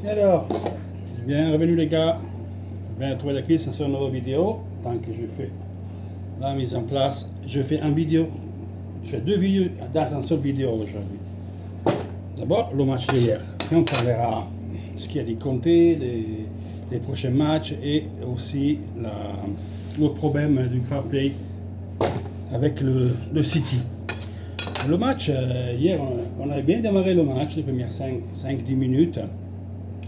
Et alors, bienvenue les gars, je viens trouver la clé sur une nouvelle vidéo. Tant que je fais la mise en place, je fais une vidéo. Je fais deux vidéos dans une seule vidéo aujourd'hui. D'abord, le match d'hier. Et on parlera ce qu'il y a dit compter, les prochains matchs et aussi le problème du fair play avec le City. Le match, hier, on avait bien démarré le match, les premières 5-10 minutes.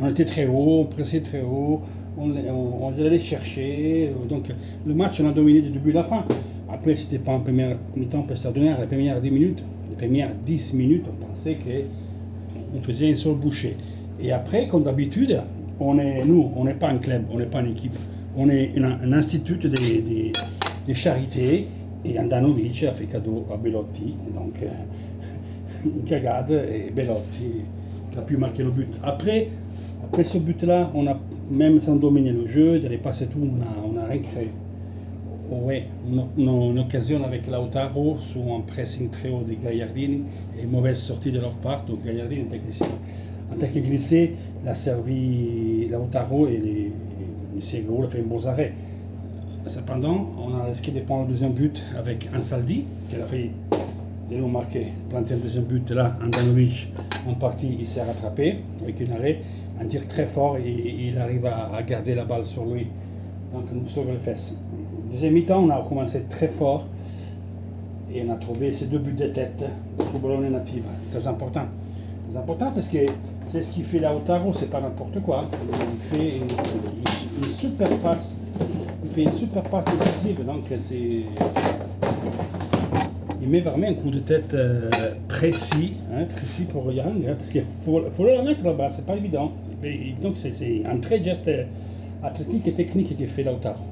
On était très haut, on pressait très haut, on allait chercher. Donc le match, on a dominé du début à la fin. Après, c'était pas en première mi-temps extraordinaire. Les premières 10 minutes, on pensait qu'on faisait une seule bouchée. Et après, comme d'habitude, on n'est pas un club, on n'est pas une équipe. On est un institut des charités. Et Andanovic a fait cadeau à Belotti. Donc, une cagade et Belotti a pu marquer le but. Après ce but-là, on a même sans dominer le jeu, d'aller passer tout, on a rien créé. Ouais, une occasion avec Lautaro sur un pressing très haut des Gagliardini et mauvaise sortie de leur part. Donc Gagliardini en tant que glissé, l'a servi Lautaro et les Sego a fait un bon arrêt. Cependant, on a risqué de prendre le deuxième but avec Ansaldi, qui a failli nous marquer, planter un deuxième but. Là, Andanovic, en partie, il s'est rattrapé avec un arrêt, un tir très fort et il arrive à garder la balle sur lui. Donc, nous sauve les fesses. Deuxième mi-temps, on a commencé très fort et on a trouvé ces deux buts de tête sur Bologne native. Très important. Très important parce que c'est ce qui fait Lautaro, c'est pas n'importe quoi. Il fait une super passe. Il fait une super passe décisive, donc il met vraiment un coup de tête précis pour Young, parce qu'il faut le mettre là-bas, c'est pas évident. Donc c'est un très geste athlétique et technique qui fait Lautaro.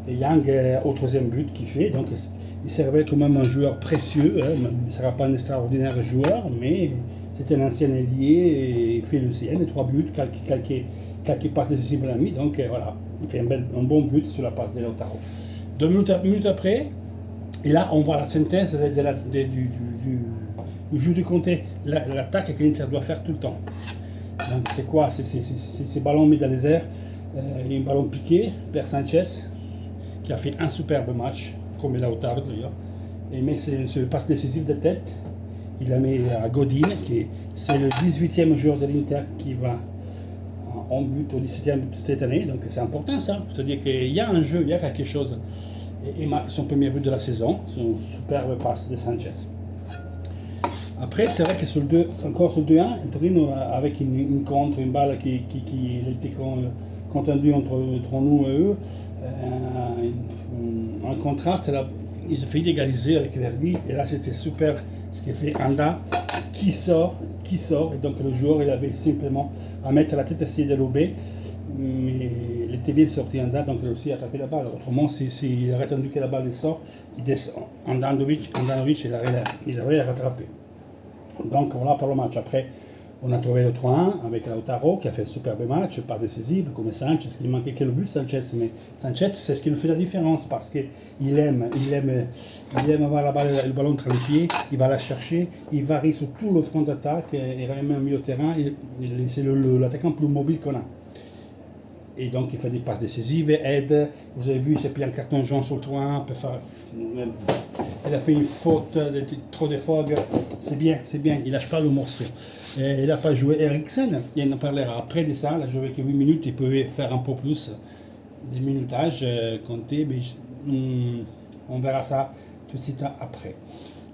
Et Young, au troisième but qu'il fait, donc il servait quand même un joueur précieux, il ne sera pas un extraordinaire joueur, mais c'est un ancien ailier et il fait le CN, 3 buts, quelques passes décisives à la nuit, donc voilà. Il fait un bon but sur la passe de Lautaro. 2 minutes après, et là on voit la synthèse du jeu de Conte, l'attaque que l'Inter doit faire tout le temps. Donc c'est quoi? C'est ces ballons mis dans les airs, un ballon piqué vers Sanchez, qui a fait un superbe match, comme Lautaro d'ailleurs. Et met ce passe décisif de tête, il la met à Godin, c'est le 18e joueur de l'Inter qui va en but au 17e but cette année, donc c'est important ça, c'est-à-dire qu'il y a un jeu, il y a quelque chose. Et il marque son premier but de la saison, son superbe passe de Sanchez. Après, c'est vrai que encore sur le 2-1, Torino avec une contre, une balle qui était contendue entre nous et eux, en contraste, ils ont fait égaliser avec Verdi, et là c'était super ce qui fait Anda qui sort, et donc le joueur il avait simplement à mettre la tête, essayer de lober, mais il était bien sorti Anda, donc il a aussi attrapé la balle. Autrement, s'il aurait attendu que la balle sort, il descend. Andanovic il aurait rattrapé. Donc voilà pour le match. Après, on a trouvé le 3-1 avec Lautaro qui a fait un superbe match, pas décisif, comme Sanchez, il manquait que le but Sanchez, mais Sanchez c'est ce qui nous fait la différence parce qu'il aime avoir le ballon entre les pieds, il va la chercher, il varie sur tout le front d'attaque, il ramène un milieu de terrain, c'est l'attaquant plus mobile qu'on a. Et donc il fait des passes décisives, aide, vous avez vu, il s'est pris un carton jaune sur le 3-1, il a fait une faute, trop de fog, c'est bien, il lâche pas le morceau. Et il n'a pas joué Eriksen, il en parlera après de ça, il a joué que 8 minutes, il pouvait faire un peu plus des minutages comptés, mais on verra ça tout de suite après.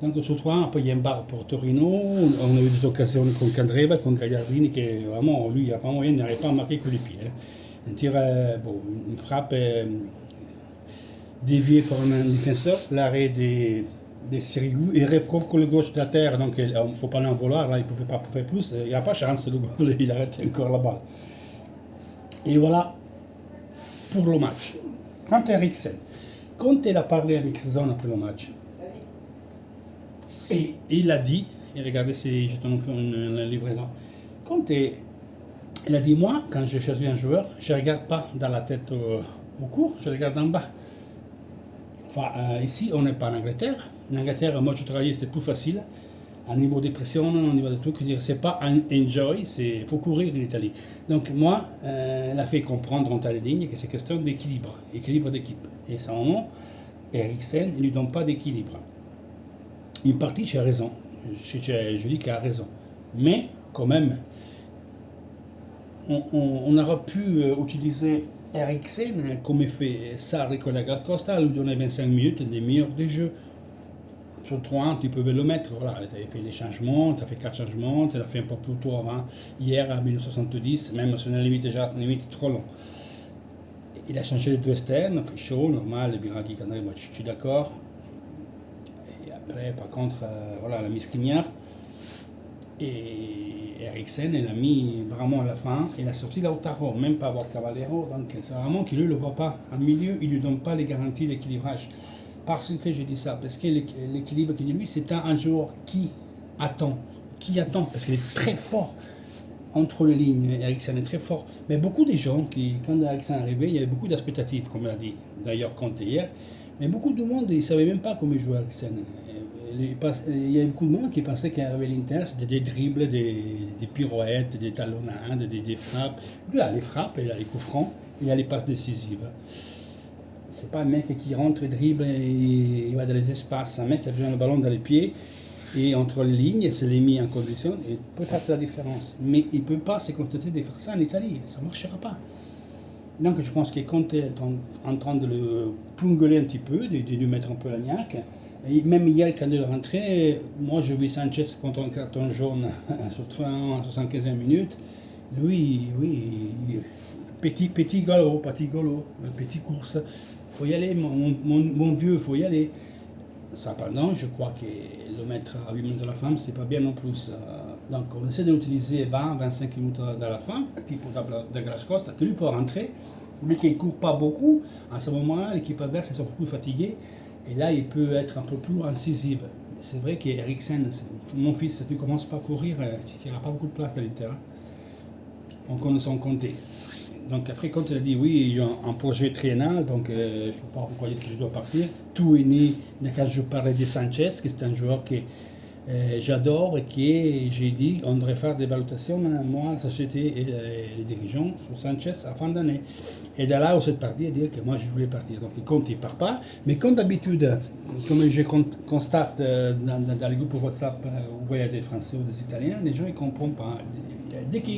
Donc sur 3, il y a un bar pour Torino, on a eu des occasions contre Candreva, contre Gagliardini, qui vraiment, lui, il n'y a pas moyen, il n'arrive pas à marquer que les pieds. Un tir, une frappe déviée par un défenseur, l'arrêt des Sirigu, il reprouve que le gauche de la terre, donc il ne faut pas l'en vouloir, là il ne pouvait pas faire plus, il n'y a pas de chance, le goal, il arrête encore la balle. Et pour le match. Quant à Eriksen, quand il a parlé avec Zone après le match, et il a dit, et regardez si je te fais une livraison, quand il a dit, moi, quand je choisis un joueur, je ne regarde pas dans la tête au cours, je regarde en bas. Enfin, ici, on n'est pas en Angleterre. En Angleterre, moi, je travaillais, c'était plus facile. au niveau des pressions, au niveau de tout. C'est pas un enjoy, il faut courir en Italie. Donc moi, elle a fait comprendre entre les lignes que c'est question d'équilibre, équilibre d'équipe. Et à ce moment, Eriksen ne lui donne pas d'équilibre. Une partie, j'ai raison. Je dis qu'elle a raison. Mais, quand même, on aurait pu utiliser Eriksen comme fait Sarri con la Costa, lui donner 25 minutes des meilleurs des jeux. Sur 3 tu peux le mettre. Voilà, tu as fait les changements, tu as fait 4 changements, tu l'as fait un peu plus tôt avant, hier à 1970, même si on a limite trop long. Il a changé les deux externes, fait chaud, normal, le Biraghi, moi je suis d'accord. Et après, par contre, voilà, la mise Skriniar. Et Eriksen, il a mis vraiment à la fin, il a sorti Lautaro, même pas avoir Cavallero, donc c'est vraiment qu'il ne le voit pas. En milieu, il ne lui donne pas les garanties d'équilibrage. Parce que je dis ça, parce que l'équilibre qu'il dit lui, c'est un joueur qui attend, parce qu'il est très fort entre les lignes. Eriksen est très fort. Mais beaucoup de gens, quand Eriksen est arrivé, il y avait beaucoup d'expectatives, comme l'a dit d'ailleurs Conte hier, mais beaucoup de monde, ils ne savaient même pas comment jouer Eriksen. Il y a beaucoup de monde qui pensait qu'arriver à l'Inter, c'était des dribbles, des pirouettes, des talonnades, des frappes. Lui, il a les frappes, il a les coups francs, il a les passes décisives. C'est pas un mec qui rentre et dribble et il va dans les espaces. C'est un mec qui a besoin de ballon dans les pieds et entre les lignes, il se les met en condition et peut faire la différence. Mais il ne peut pas se contenter de faire ça en Italie, ça ne marchera pas. Donc je pense que Conte est en train de le punguler un petit peu, de lui mettre un peu la niaque. Et même hier, quand il est rentré, moi je vis Sanchez contre un carton jaune sur 75 minutes. Lui, oui, petit galop, petit course. Il faut y aller, mon vieux, il faut y aller. Cependant, je crois que le mettre à 8 minutes de la fin, c'est pas bien non plus. Donc on essaie de l'utiliser 20-25 minutes de la fin, type de Douglas Costa, que lui peut rentrer, lui qui ne court pas beaucoup. À ce moment-là, l'équipe adverse est un peu plus fatiguée. Et là, il peut être un peu plus incisive. C'est vrai qu'Eriksen, mon fils, si tu ne commences pas à courir, tu n'auras pas beaucoup de place dans l'Inter. On connaît son compté. Donc après, quand il a dit oui, il y a un projet triennal, donc je ne sais pas pourquoi dire que je dois partir. Tout est né quand je parlais de Sanchez, qui est un joueur que j'adore et que j'ai dit on devrait faire des valutations, moi, la société et les dirigeants sur Sanchez à la fin d'année. Et de là, on s'est parti à dire que moi je voulais partir. Donc il compte, il ne part pas. Mais comme d'habitude, comme je constate dans les groupes WhatsApp où il y a des Français ou des Italiens, les gens ils ne comprennent pas. Dès que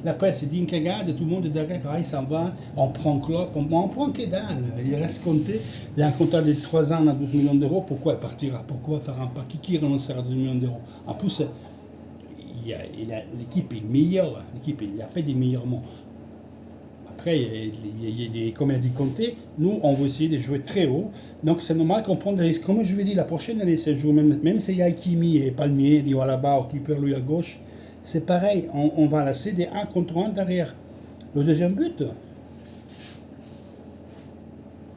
la presse dit une cagade, tout le monde est derrière, il s'en va, on prend Klopp, on prend que dalle. Il reste compté, il a un contrat de 3 ans à 12 millions d'euros, pourquoi il partira? Pourquoi faire un pas qui renoncera à 12 millions d'euros? En plus, l'équipe est meilleure, il a fait des meilleurs mots. Après, il y a des, comme il a dit Conte, nous on veut essayer de jouer très haut, donc c'est normal qu'on prenne des risques. Comme je vous ai dit, la prochaine année, c'est jouer, même s'il y a Hakimi et Palmier, il va là-bas, ou Keeper lui à gauche. C'est pareil, on va laisser des 1 contre 1 derrière. Le deuxième but,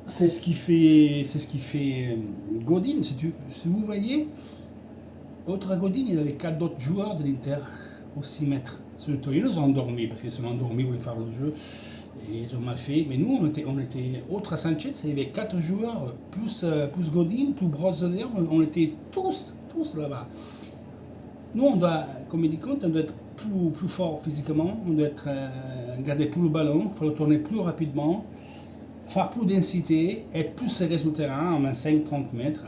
c'est ce qui fait Godin. Si vous voyez, autre Godin, il y avait 4 autres joueurs de l'Inter au 6 mètres. Sur le Torino, ils ont endormi, parce qu'ils sont endormis, ils voulaient faire le jeu, et ils ont mal fait. Mais nous, on était autre à Sanchez, il y avait 4 joueurs, plus Godin, plus Brozovic, on était tous là-bas. Nous, on doit, comme il dit Conte, on doit être plus fort physiquement, on doit garder plus le ballon, il faut le tourner plus rapidement, faire plus densité, être plus serré sur le terrain, en 25-30 mètres.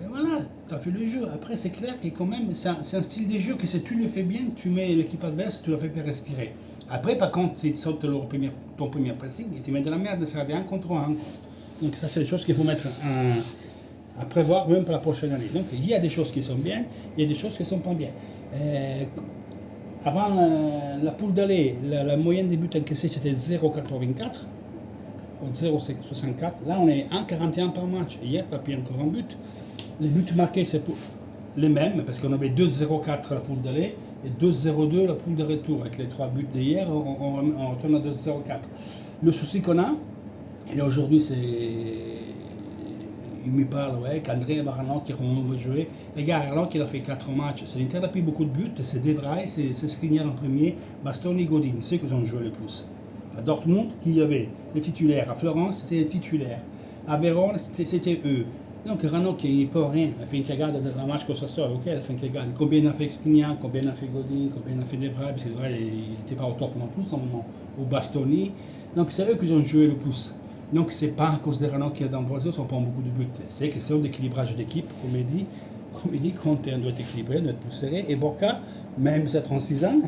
Et voilà, tu as fait le jeu. Après, c'est clair que quand même, c'est un style de jeu que si tu le fais bien, tu mets l'équipe adverse, tu la fais respirer. Après, par contre, si tu sautes ton premier pressing, et tu mets de la merde, ça sera des 1 contre 1. Donc ça, c'est des choses qu'il faut mettre à prévoir même pour la prochaine année. Donc il y a des choses qui sont bien, il y a des choses qui ne sont pas bien. Avant la poule d'aller, la moyenne des buts encaissés c'était 0,84 ou 0,64. Là on est 1,41 par match. Hier tu as pris encore un but. Les buts marqués c'est les mêmes parce qu'on avait 2,04 la poule d'aller et 2,02 la poule de retour. Avec les 3 buts d'hier, on retourne à 2,04. Le souci qu'on a, et aujourd'hui il me parle, qu'André Barano qui veut jouer. Les gars, Arnaud qui a fait 4 matchs, c'est l'Inter a pris beaucoup de buts, c'est Debray, c'est Skriniar en premier, Bastoni et Godin, c'est ceux qui ont joué le plus. À Dortmund, qui y avait les titulaires, à Florence, c'était les titulaires. À Vérone, c'était eux. Donc Ranocchia il ne peut rien, finché gagne dans un match comme ça, ok, finché gagne. Combien il a fait Skriniar, combien il a fait Godin, combien il a fait Devray, parce que Devray il n'était pas au top non plus, au Bastoni. Donc c'est eux qui ont joué le plus. Donc c'est pas à cause de Ranocchia et d'Ambrosio, ils ne prend beaucoup de buts. C'est question d'équilibrage d'équipe, comme il dit, Conte doit être équilibré, doit être plus serré. Et Borca, même à 36 ans,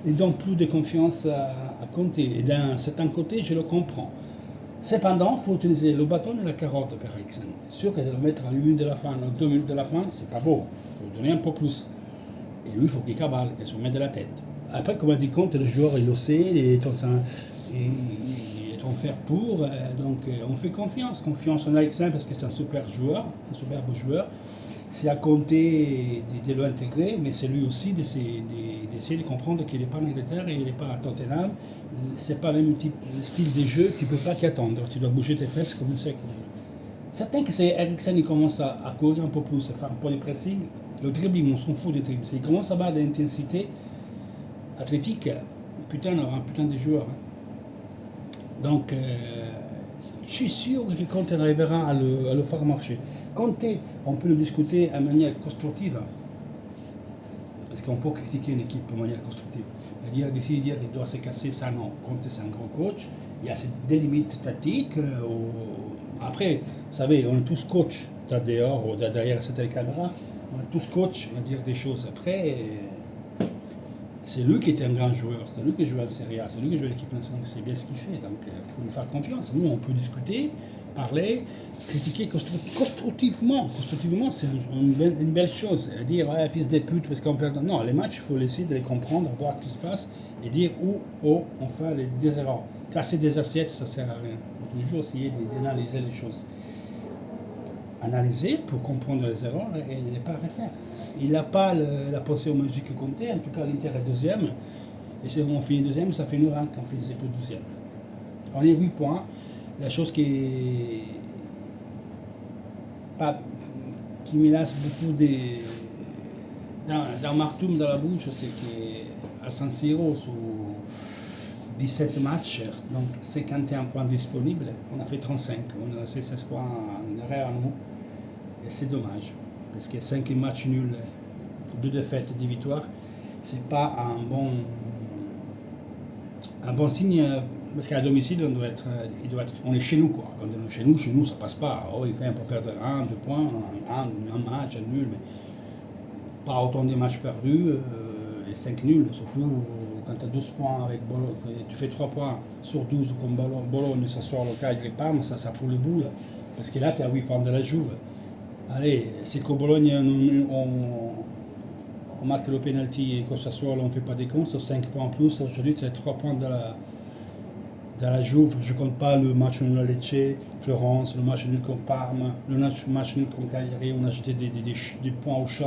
il donne plus de confiance à Conte. Et d'un certain côté, je le comprends. Cependant, il faut utiliser le bâton et la carotte pour Eriksen. C'est sûr que de le mettre à 1 minute de la fin, à 2 minutes de la fin, c'est pas beau. Il faut donner un peu plus. Et lui, il faut qu'il cabale, qu'il se mette de la tête. Après, comme a dit Conte, le joueur, il le sait, il est en fer pour. Donc, on fait confiance en Eriksen parce que c'est un super joueur, un superbe joueur. C'est à compter de l'intégrer, mais c'est lui aussi d'essayer de comprendre qu'il n'est pas en Angleterre et il n'est pas à Tottenham. C'est pas le même style de jeu, tu ne peux pas qu'y attendre. Tu dois bouger tes fesses comme ça. Certain que c'est Eriksen, il commence à courir un peu plus, à faire un peu de pressing. Le dribbling, on s'en fout des dribbles. S'il commence à avoir de l'intensité athlétique, putain, on aura un putain de joueur. Donc, je suis sûr que Conte arrivera à le faire marcher. Conte, on peut le discuter de manière constructive, parce qu'on peut critiquer une équipe de manière constructive. C'est-à-dire, d'ici dire qu'il doit se casser, ça non. Conte, c'est un grand coach. Il y a des limites tactiques. Après, vous savez, on est tous coachs, dehors ou derrière cette caméra. On est tous coachs à dire des choses. Après, c'est lui qui était un grand joueur, c'est lui qui jouait en Serie A, c'est lui qui jouait l'équipe nationale, c'est bien ce qu'il fait, donc il faut lui faire confiance. Nous, on peut discuter, parler, critiquer constructivement. Constructivement, c'est une belle chose. Dire, ouais, fils de pute, parce qu'on perd. Non, les matchs, il faut essayer de les comprendre, voir ce qui se passe, et dire où on fait des erreurs. Casser des assiettes, ça ne sert à rien. Il faut toujours essayer d'analyser les choses. Analyser pour comprendre les erreurs et ne pas refaire. Il n'a pas la potion magique que comptait, en tout cas l'Inter est deuxième, et si on finit deuxième, ça fait une rank, on finissait plus deuxième. On est 8 points, la chose qui me laisse beaucoup d'amertume dans la bouche, c'est qu'à San Siro, sur 17 matchs, donc 51 points disponibles, on a fait 35, on a laissé 16 points en arrière à nous. Et c'est dommage, parce que 5 matchs nuls, 2 défaites et 10 victoires, c'est pas un bon signe, parce qu'à domicile, on est chez nous, quoi. Quand on est chez nous, ça passe pas. Oh, il peut perdre 1, 2 points, un match, un nul, mais pas autant de matchs perdus, et 5 nuls, surtout quand tu as 12 points avec Bologne, tu fais 3 points sur 12 comme Bologne, Sassuolo, Cagliari et Parme, ça fout le bout, là. Parce que là, tu as 8 points de la Juve. Allez, si qu'au Bologne on marque le penalty et qu'au Sassuolo on ne fait pas des comptes, c'est 5 points en plus. Aujourd'hui, c'est 3 points de la Juve. Je ne compte pas le match nul à Lecce, Florence, le match nul contre Parme, le match nul contre Cagliari. On a jeté des points au shot.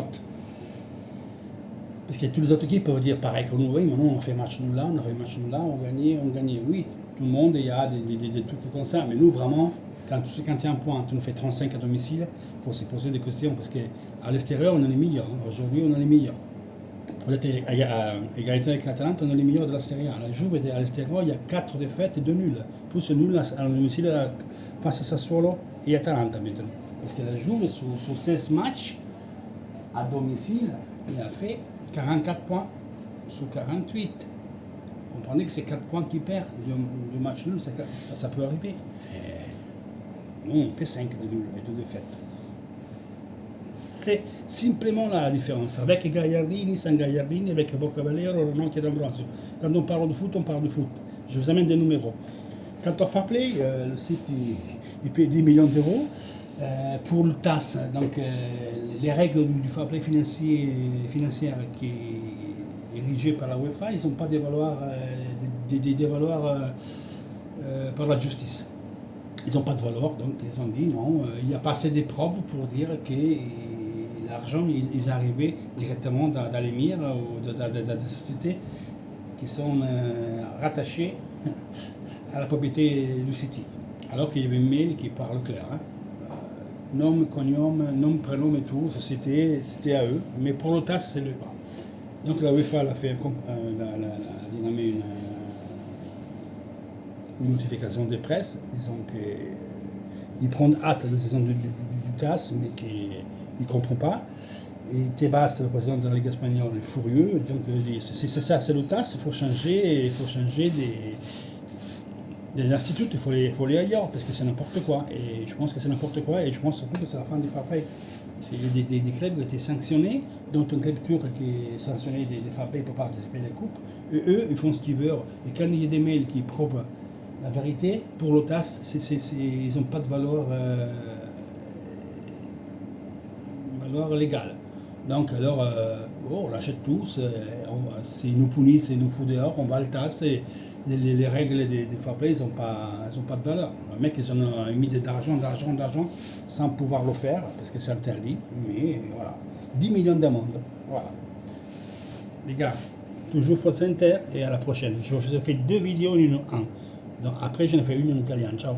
Parce que tous les autres équipes peuvent dire pareil que nous, oui, maintenant on fait match nul là, on a fait match nul là, on gagnait. Oui, tout le monde, il y a des trucs comme ça. Mais nous, vraiment, quand tu fais 51 points, tu nous fais 35 à domicile, il faut se poser des questions parce qu'à l'extérieur, on est les meilleurs. Aujourd'hui, on est les meilleurs. Peut-être à égalité avec l'Atalanta, on est les meilleurs de la Serie A. La Juve, à l'extérieur, il y a 4 défaites et 2 nuls. Plus nul à domicile face à Sassuolo et Atalanta maintenant. Parce que la Juve, sur 16 matchs, à domicile, il a fait 44 points sur 48. Vous comprenez que c'est 4 points qui perdent du match nul, ça peut arriver. Non, on fait 5 de nuls et 2 défaites. C'est simplement là la différence. Avec Gagliardini, sans Gagliardini, avec Boccavallero, Ranocchia et D'Ambrosio. Quand on parle de foot, on parle de foot. Je vous amène des numéros. Quand on fait play, le site il paye 10 millions d'euros. Pour le TAS, donc les règles du fair play financière qui est érigée par la UEFA, ils n'ont pas des valoirs par la justice. Ils n'ont pas de valeur, donc ils ont dit non, il n'y a pas assez de preuves pour dire que l'argent est arrivé directement dans l'émir ou dans des sociétés qui sont rattachées à la propriété du City. Alors qu'il y avait un mail qui parle clair. Nom, cognome, nom, prénom et tout, c'était à eux, mais pour le TAS, c'est le pas. Donc la UEFA a fait une notification de presse, disant que ils prennent hâte de la décision du TAS, mais qui ne comprend pas. Et Tebas, le président de la Ligue espagnole, est furieux. Donc, c'est ça, c'est le TAS, il faut changer des instituts, il faut aller ailleurs, parce que c'est n'importe quoi. Et je pense que c'est n'importe quoi, et je pense surtout que c'est la fin du fair play. Il y a des clubs qui ont été sanctionnés, dont un club turc qui est sanctionné des fair play pour participer à la coupe. Et eux, ils font ce qu'ils veulent. Et quand il y a des mails qui prouvent la vérité, pour l'OTAS, ils n'ont pas de valeur légale. Donc, alors, on l'achète tous, s'ils nous punissent, s'ils nous foutent dehors, on va le TAS, et les règles des fair play, elles n'ont pas de valeur. Les mecs, ils ont mis d'argent sans pouvoir le faire, parce que c'est interdit, mais voilà. 10 millions d'amendes, voilà. Les gars, toujours Force Inter, et à la prochaine. Je fais 2 vidéos, une en 1. Donc après, j'en ai fait une en italien. Ciao.